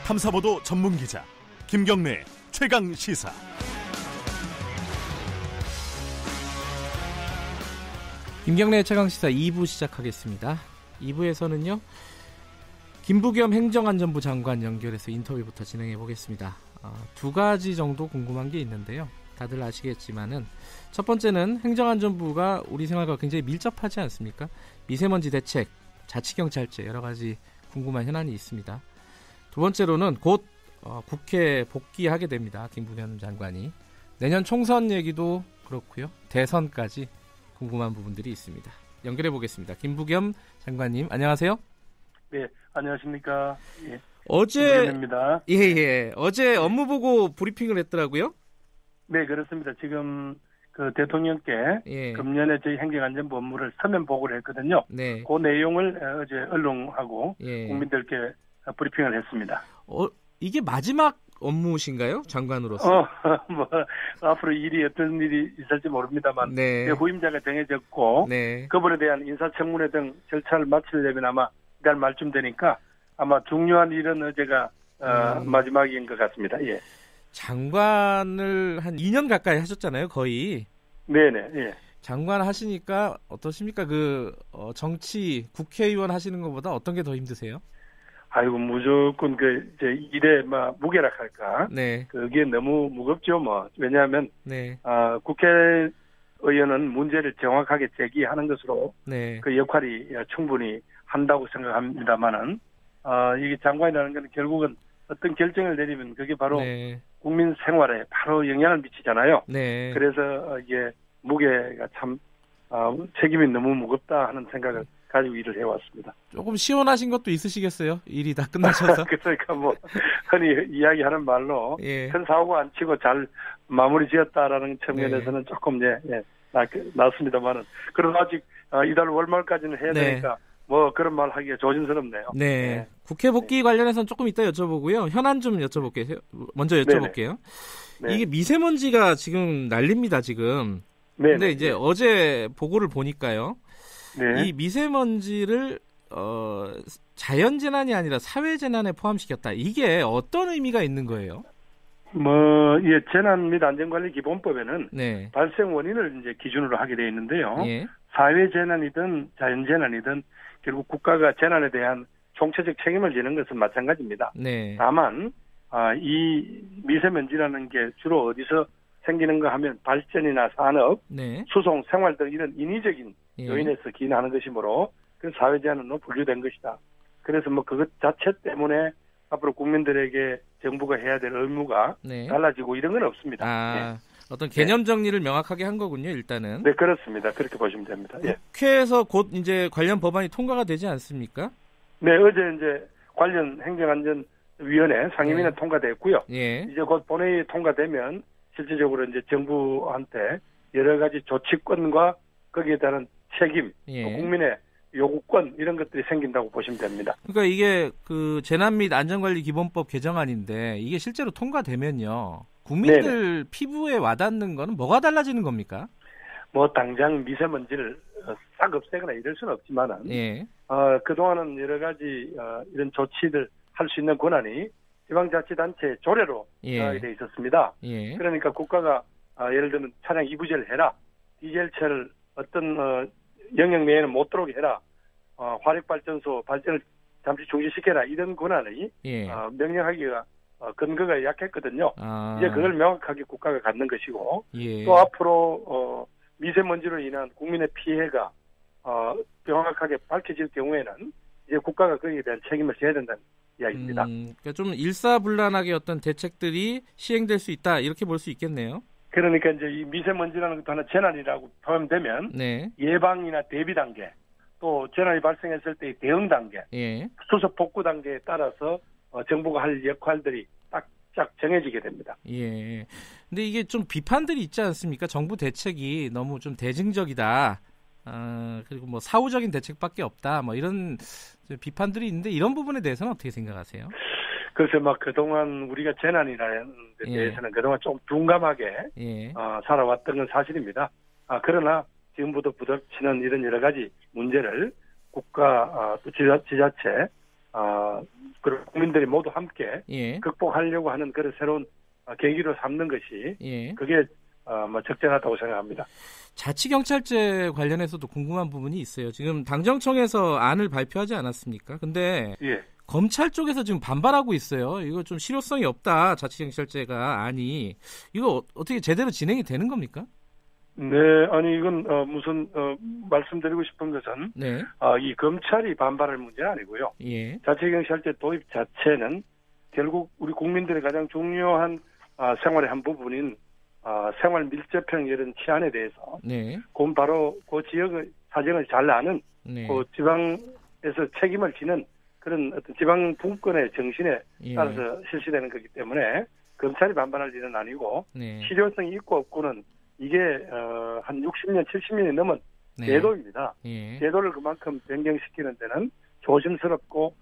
탐사보도 전문 기자 김경래 최강 시사. 김경래 최강 시사 2부 시작하겠습니다. 2부에서는요. 김부겸 행정안전부 장관 연결해서 인터뷰부터 진행해 보겠습니다. 두 가지 정도 궁금한 게 있는데요. 다들 아시겠지만은 첫 번째는 행정안전부가 우리 생활과 굉장히 밀접하지 않습니까? 미세먼지 대책, 자치경찰제 여러 가지 궁금한 현안이 있습니다. 두 번째로는 곧 국회 복귀하게 됩니다. 김부겸 장관이. 내년 총선 얘기도 그렇고요. 대선까지 궁금한 부분들이 있습니다. 연결해 보겠습니다. 김부겸 장관님, 안녕하세요. 네, 안녕하십니까. 예, 어제 예. 어제 업무 보고 브리핑을 했더라고요. 네, 그렇습니다. 지금 그 대통령께 예. 금년에 저희 행정안전부 업무를 서면 보고를 했거든요. 네. 그 내용을 어제 언론하고 예. 국민들께 브리핑을 했습니다. 이게 마지막 업무신가요? 장관으로서? 뭐 앞으로 어떤 일이 있을지 모릅니다만 네. 후임자가 정해졌고 네. 그분에 대한 인사청문회 등 절차를 마치려면 아마 이달 말쯤 되니까 아마 중요한 일은 어제가 마지막인 것 같습니다. 예. 장관을 한 2년 가까이 하셨잖아요, 거의. 네네. 예. 장관 하시니까 어떠십니까? 정치 국회의원 하시는 것보다 어떤 게 더 힘드세요? 아이고, 무조건 이제 일에 무게락할까. 네. 그게 너무 무겁죠, 뭐. 왜냐하면, 네. 국회의원은 문제를 정확하게 제기하는 것으로 네. 그 역할이 충분히 한다고 생각합니다만은, 이게 장관이라는 건 결국은 어떤 결정을 내리면 그게 바로 네. 국민 생활에 바로 영향을 미치잖아요. 네. 그래서 이게 무게가 참, 책임이 너무 무겁다 하는 생각을 가지고 일을 해왔습니다. 조금 시원하신 것도 있으시겠어요? 일이 다 끝나셔서. 그러니까 흔히 이야기하는 말로 예. 큰 사고 안 치고 잘 마무리 지었다라는 측면에서는 조금 낫습니다만은 그래도 아직 이달 월말까지는 해야 되니까 그런 말 하기가 조심스럽네요. 네. 네. 국회 복귀 관련해서는 조금 이따 여쭤보고요. 현안 좀 여쭤볼게요. 먼저 여쭤볼게요. 네네. 이게 미세먼지가 지금 난립니다, 지금. 네. 근데 이제 어제 보고를 보니까요. 네. 이 미세먼지를 자연재난이 아니라 사회재난에 포함시켰다. 이게 어떤 의미가 있는 거예요? 재난 및 안전관리 기본법에는 네. 발생 원인을 이제 기준으로 하게 되어 있는데요. 예. 사회재난이든 자연재난이든 결국 국가가 재난에 대한 총체적 책임을 지는 것은 마찬가지입니다. 네. 다만 이 미세먼지라는 게 주로 어디서 생기는가 하면 발전이나 산업, 네. 수송, 생활 등 이런 인위적인 예. 요인에서 기인하는 것이므로 그 사회재난으로 분류된 것이다. 그래서 그것 자체 때문에 앞으로 국민들에게 정부가 해야 될 의무가 네. 달라지고 이런 건 없습니다. 네. 어떤 개념 정리를 명확하게 한 거군요, 일단은. 네, 그렇습니다. 그렇게 보시면 됩니다. 예. 국회에서 곧 이제 관련 법안이 통과가 되지 않습니까? 네, 어제 이제 관련 행정안전위원회 상임위는 네. 통과됐고요. 예. 이제 곧 본회의 통과되면 실질적으로 이제 정부한테 여러 가지 조치권과 거기에 따른 책임, 예. 또 국민의 요구권 이런 것들이 생긴다고 보시면 됩니다. 그러니까 이게 그 재난 및 안전관리 기본법 개정안인데 이게 실제로 통과되면요. 국민들 네네. 피부에 와닿는 거는 뭐가 달라지는 겁니까? 당장 미세먼지를 싹 없애거나 이럴 수는 없지만은 예. 그동안은 여러 가지 이런 조치들 할 수 있는 권한이 지방자치단체 조례로 예. 돼 있었습니다. 예. 그러니까 국가가 예를 들면 차량 이부제를 해라. 디젤차를 어떤 영역 내에는 못 들어오게 해라. 화력발전소 발전을 잠시 중지시켜라. 이런 권한이 예. 명령하기가 근거가 약했거든요. 아. 이제 그걸 명확하게 국가가 갖는 것이고 예. 또 앞으로 미세먼지로 인한 국민의 피해가 명확하게 밝혀질 경우에는 이제 국가가 거기에 대한 책임을 져야 된다는 이야기입니다. 그러니까 좀 일사불란하게 어떤 대책들이 시행될 수 있다 이렇게 볼 수 있겠네요. 그러니까 이제 이 미세먼지라는 것도 하나 재난이라고 포함되면 네. 예방이나 대비 단계, 또 재난이 발생했을 때의 대응 단계, 예. 수습 복구 단계에 따라서 정부가 할 역할들이 딱딱 정해지게 됩니다. 예. 근데 이게 좀 비판들이 있지 않습니까? 정부 대책이 너무 좀 대증적이다. 그리고 사후적인 대책밖에 없다. 이런 비판들이 있는데 이런 부분에 대해서는 어떻게 생각하세요? 그래서 그동안 우리가 재난이라는 데 대해서는 예. 그동안 좀 둔감하게 예. 살아왔던 건 사실입니다. 그러나 지금부터 부닥치는 이런 여러 가지 문제를 국가 또 지자체 그리고 국민들 국민들이 모두 함께 예. 극복하려고 하는 그런 새로운 계기로 삼는 것이 예. 그게 뭐 적절하다고 생각합니다. 자치경찰제 관련해서도 궁금한 부분이 있어요. 지금 당정청에서 안을 발표하지 않았습니까? 근데 예. 검찰 쪽에서 지금 반발하고 있어요. 이거 좀 실효성이 없다. 자치경찰제가 아니 이거 어떻게 제대로 진행이 되는 겁니까? 네, 아니 이건 무슨 말씀드리고 싶은 것은 네. 이 검찰이 반발할 문제는 아니고요. 예. 자치경찰제 도입 자체는 결국 우리 국민들의 가장 중요한 생활의 한 부분인 생활 밀접형 이런 치안에 대해서 네. 그건 바로 그 지역의 사정을 잘 아는 네. 그 지방에서 책임을 지는 그런 어떤 지방 분권의 정신에 예. 따라서 실시되는 거기 때문에 검찰이 반발할 일은 아니고 네. 실효성이 있고 없고는 이게 한 60년, 70년이 넘은 네. 제도입니다. 예. 제도를 그만큼 변경시키는 데는 조심스럽고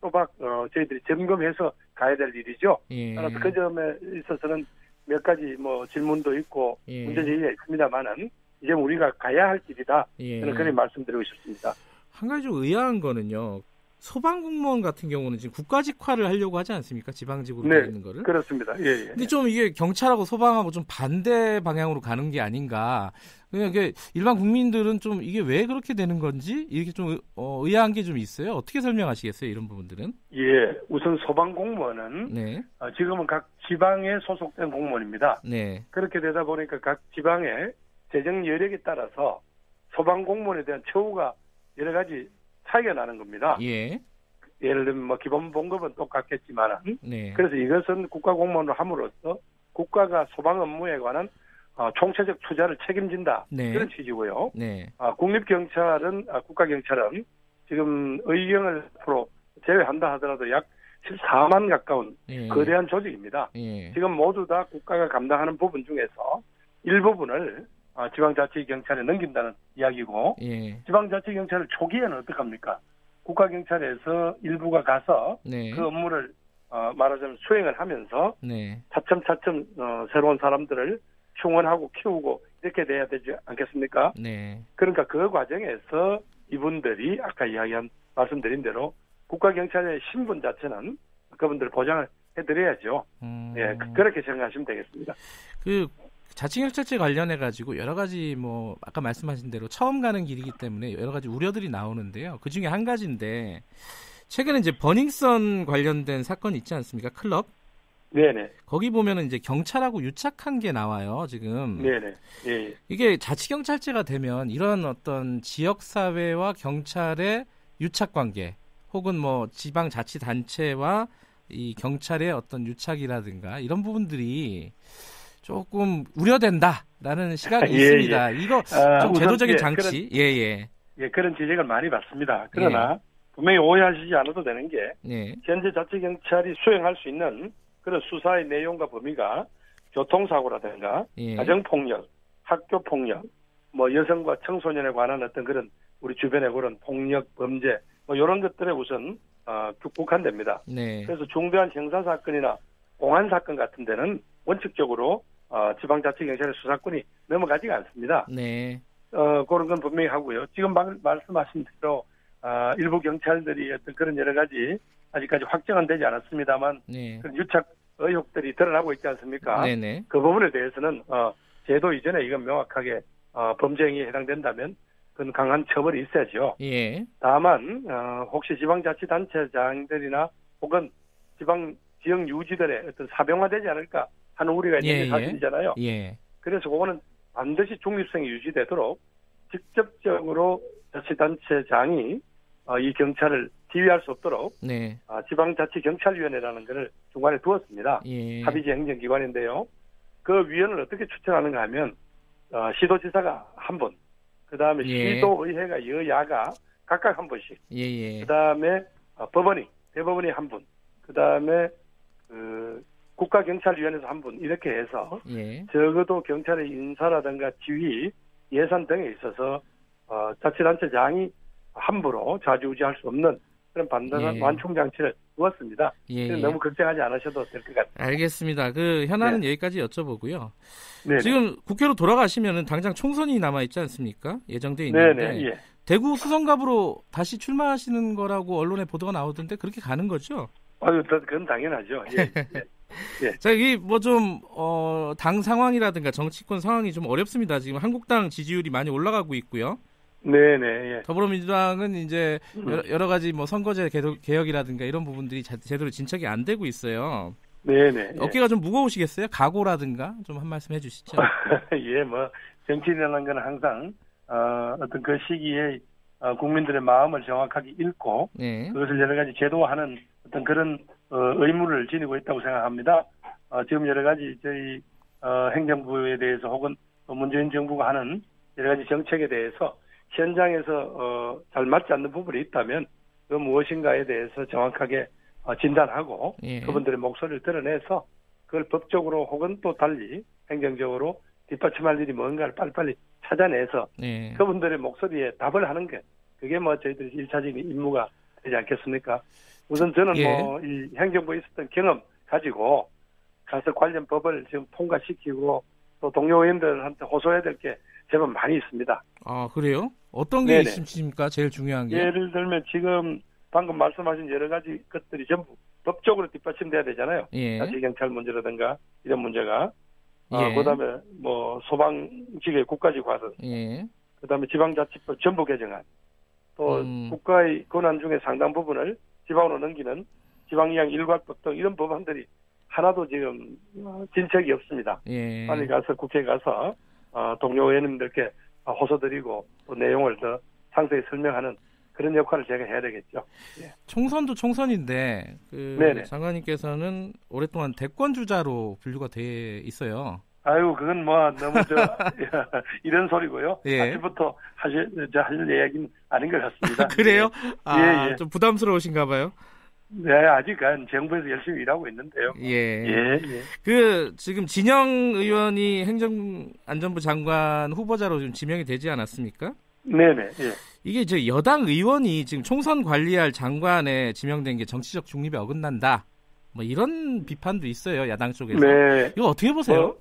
또박 저희들이 점검해서 가야 될 일이죠. 예. 따라서 그 점에 있어서는 몇 가지 뭐 질문도 있고 예. 문제제기가 있습니다만은 이제 우리가 가야 할 길이다. 예. 저는 그렇게 말씀드리고 싶습니다. 한 가지 좀 의아한 거는요. 소방공무원 같은 경우는 지금 국가직화를 하려고 하지 않습니까? 지방직으로 되어 있는 거를. 그렇습니다. 예, 예. 근데 좀 이게 경찰하고 소방하고 좀 반대 방향으로 가는 게 아닌가. 그냥 이게 일반 국민들은 좀 이게 왜 그렇게 되는 건지 이렇게 좀 의아한 게 좀 있어요. 어떻게 설명하시겠어요? 이런 부분들은? 예, 우선 소방공무원은 네. 지금은 각 지방에 소속된 공무원입니다. 네. 그렇게 되다 보니까 각 지방의 재정 여력에 따라서 소방공무원에 대한 처우가 여러 가지 차이가 나는 겁니다. 예. 예를 들면 뭐 기본 봉급은 똑같겠지만 네. 그래서 이것은 국가공무원을 함으로써 국가가 소방 업무에 관한 총체적 투자를 책임진다. 네. 그런 취지고요. 네. 국립경찰은 국가경찰은 지금 의경을 앞으로 제외한다 하더라도 약 14만 가까운 예. 거대한 조직입니다. 예. 지금 모두 다 국가가 감당하는 부분 중에서 일부분을 지방자치경찰에 넘긴다는 이야기고 예. 지방자치경찰을 초기에는 어떡합니까? 국가경찰에서 일부가 가서 네. 그 업무를 말하자면 수행을 하면서 네. 차츰차츰 새로운 사람들을 충원하고 키우고 이렇게 돼야 되지 않겠습니까? 네. 그러니까 그 과정에서 이분들이 아까 말씀드린 대로 국가경찰의 신분 자체는 그분들 보장을 해드려야죠. 예, 그렇게 생각하시면 되겠습니다. 그 자치경찰제 관련해 가지고 여러 가지 뭐 아까 말씀하신 대로 처음 가는 길이기 때문에 여러 가지 우려들이 나오는데요. 그 중에 한 가지인데 최근에 이제 버닝썬 관련된 사건이 있지 않습니까? 클럽. 네네. 거기 보면은 이제 경찰하고 유착한 게 나와요, 지금. 네네. 예. 이게 자치경찰제가 되면 이런 어떤 지역사회와 경찰의 유착관계, 혹은 뭐 지방자치단체와 이 경찰의 어떤 유착이라든가 이런 부분들이 조금 우려된다라는 시각이 예, 있습니다. 예. 이거 좀 제도적인 장치, 그런 지적을 많이 받습니다. 그러나 분명히 오해하시지 않아도 되는 게 현재 자치경찰이 수행할 수 있는 그런 수사의 내용과 범위가 교통사고라든가 가정폭력, 학교폭력, 뭐 여성과 청소년에 관한 어떤 그런 우리 주변의 그런 폭력, 범죄 뭐 이런 것들에 우선 국한됩니다. 그래서 중대한 형사사건이나 공안사건 같은 데는 원칙적으로 지방자치경찰의 수사권이 넘어가지가 않습니다. 그런 건 분명히 하고요. 지금 말씀하신 대로 일부 경찰들이 어떤 그런 여러 가지 아직까지 확정은 되지 않았습니다만 그런 유착 의혹들이 드러나고 있지 않습니까? 그 부분에 대해서는 제도 이전에 이건 명확하게 범죄 행위에 해당된다면 그건 강한 처벌이 있어야죠. 다만 혹시 지방자치단체장들이나 혹은 지역 유지들의 어떤 사병화되지 않을까 하는 우려가 있는 게 사실이잖아요. 그래서 그거는 반드시 중립성이 유지되도록 직접적으로 자치단체장이 이 경찰을 지휘할 수 없도록 지방자치경찰위원회라는 것을 중간에 두었습니다. 합의제 행정기관인데요. 그 위원을 어떻게 추천하는가 하면 시도지사가 한 분, 그 다음에 시도의회가 여야가 각각 한 분씩, 그 다음에 대법원이 한 분, 그 다음에 국가경찰위원회에서 한 분 이렇게 해서 적어도 경찰의 인사라든가 지휘, 예산 등에 있어서 자치단체장이 함부로 좌지우지할 수 없는 그런 반드한 완충장치를 두었습니다. 너무 걱정하지 않으셔도 될 것 같습니다. 알겠습니다. 그 현안은 여기까지 여쭤보고요. 지금 국회로 돌아가시면은 당장 총선이 남아 있지 않습니까? 예정돼 있는데 대구 수성갑으로 다시 출마하시는 거라고 언론에 보도가 나오던데 그렇게 가는 거죠? 그건 당연하죠. 예. 예. 자, 이 뭐 좀 당 상황이라든가 정치권 상황이 좀 어렵습니다. 지금 한국당 지지율이 많이 올라가고 있고요. 네네. 예. 더불어민주당은 이제 여러 가지 뭐 선거제 개혁이라든가 이런 부분들이 제대로 진척이 안 되고 있어요. 네네. 어깨가 좀 무거우시겠어요? 각오라든가 좀 한 말씀 해주시죠. 예, 뭐 정치인이라는 건 항상 어떤 그 시기에 국민들의 마음을 정확하게 읽고 네. 그것을 여러 가지 제도화하는 어떤 그런 의무를 지니고 있다고 생각합니다. 지금 여러 가지 저희 행정부에 대해서 혹은 문재인 정부가 하는 여러 가지 정책에 대해서 현장에서 잘 맞지 않는 부분이 있다면 그 무엇인가에 대해서 정확하게 진단하고 예. 그분들의 목소리를 드러내서 그걸 법적으로 혹은 또 달리 행정적으로 뒷받침할 일이 뭔가를 빨리빨리 찾아내서 예. 그분들의 목소리에 답을 하는 게 그게 뭐 저희들이 1차적인 임무가 되지 않겠습니까? 우선 저는 예. 뭐 이 행정부에 있었던 경험 가지고 가서 관련 법을 지금 통과시키고 또 동료 의원들한테 호소해야 될 게 제법 많이 있습니다. 아, 그래요? 어떤 게 있습니까? 제일 중요한 게? 예를 들면 지금 방금 말씀하신 여러 가지 것들이 전부 법적으로 뒷받침돼야 되잖아요. 예. 자치경찰 문제라든가 이런 문제가. 예. 그다음에 뭐 소방직의 국가직화든. 예. 그다음에 지방자치법 전부 개정안. 또 국가의 권한 중에 상당 부분을 지방으로 넘기는 지방이양 일괄법 등 이런 법안들이 하나도 지금 진척이 없습니다. 예. 빨리 가서 국회에 가서 동료 의원님들께 호소드리고 또 내용을 더 상세히 설명하는 그런 역할을 제가 해야 되겠죠. 예. 총선도 총선인데 네네. 장관님께서는 오랫동안 대권 주자로 분류가 돼 있어요. 아유, 그건 뭐 너무 이런 소리고요. 예. 아침부터 하실 이야기는 아닌 것 같습니다. 그래요? 예. 좀 부담스러우신가 봐요. 네, 아직은 정부에서 열심히 일하고 있는데요. 예. 그 지금 진영 의원이 행정안전부 장관 후보자로 좀 지명이 되지 않았습니까? 네네. 예. 이게 이제 여당 의원이 지금 총선 관리할 장관에 지명된 게 정치적 중립에 어긋난다. 뭐 이런 비판도 있어요, 야당 쪽에서. 네. 이거 어떻게 보세요?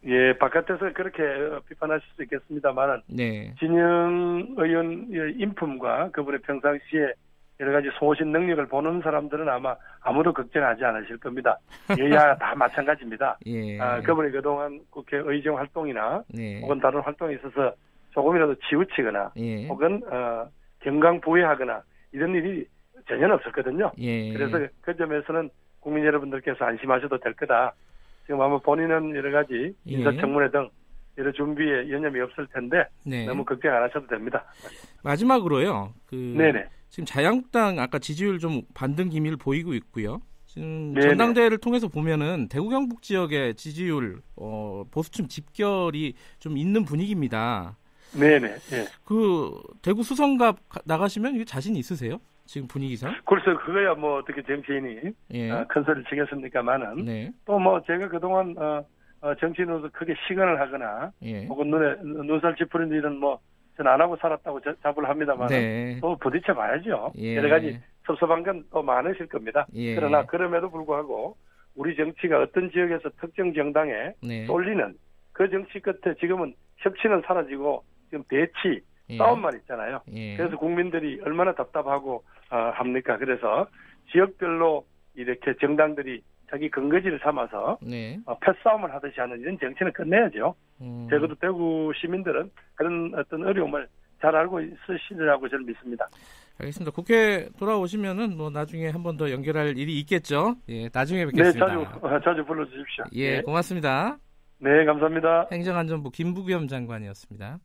예, 바깥에서 그렇게 비판하실 수 있겠습니다만, 네. 진영 의원의 인품과 그분의 평상시에 여러 가지 소신 능력을 보는 사람들은 아마 아무도 걱정하지 않으실 겁니다. 여야 다 마찬가지입니다. 예. 그분이 그동안 국회 의정 활동이나 네. 혹은 다른 활동에 있어서 조금이라도 치우치거나 예. 혹은 경강부회하거나 이런 일이 전혀 없었거든요. 예. 그래서 그 점에서는 국민 여러분들께서 안심하셔도 될 거다. 지금 아마 본인은 여러 가지 인사청문회 등 여러 준비에 여념이 없을 텐데 네. 너무 걱정 안 하셔도 됩니다. 마지막으로요. 네네. 지금 자유한국당 아까 지지율 좀 반등 기미를 보이고 있고요. 지금 네네. 전당대회를 통해서 보면은 대구 경북 지역의 지지율 보수층 집결이 좀 있는 분위기입니다. 네네. 예. 그 대구 수성갑 나가시면 이게 자신 있으세요? 지금 분위기상? 글쎄 그거야 뭐 어떻게 정치인이 큰 소리를 치겠습니까만은 네. 또 뭐 제가 그동안 정치인으로서 크게 시간을 하거나 혹은 눈살 찌푸린 일은 뭐 전 안 하고 살았다고 자부를 합니다만 또 부딪혀 봐야죠. 여러 가지 섭섭한 건 또 많으실 겁니다. 그러나 그럼에도 불구하고 우리 정치가 어떤 지역에서 특정 정당에 쏠리는 그 정치 끝에 지금은 협치는 사라지고 지금 배치 싸움만 있잖아요. 그래서 국민들이 얼마나 답답하고 합니까? 그래서 지역별로 이렇게 정당들이 자기 근거지를 삼아서 패싸움을 하듯이 하는 이런 정치는 끝내야죠. 적어도 대구 시민들은 그런 어떤 어려움을 잘 알고 있으시리라고 저는 믿습니다. 알겠습니다. 국회 돌아오시면은 뭐 나중에 한 번 더 연결할 일이 있겠죠. 예, 나중에 뵙겠습니다. 네, 자주 불러주십시오. 예, 고맙습니다. 네, 감사합니다. 행정안전부 김부겸 장관이었습니다.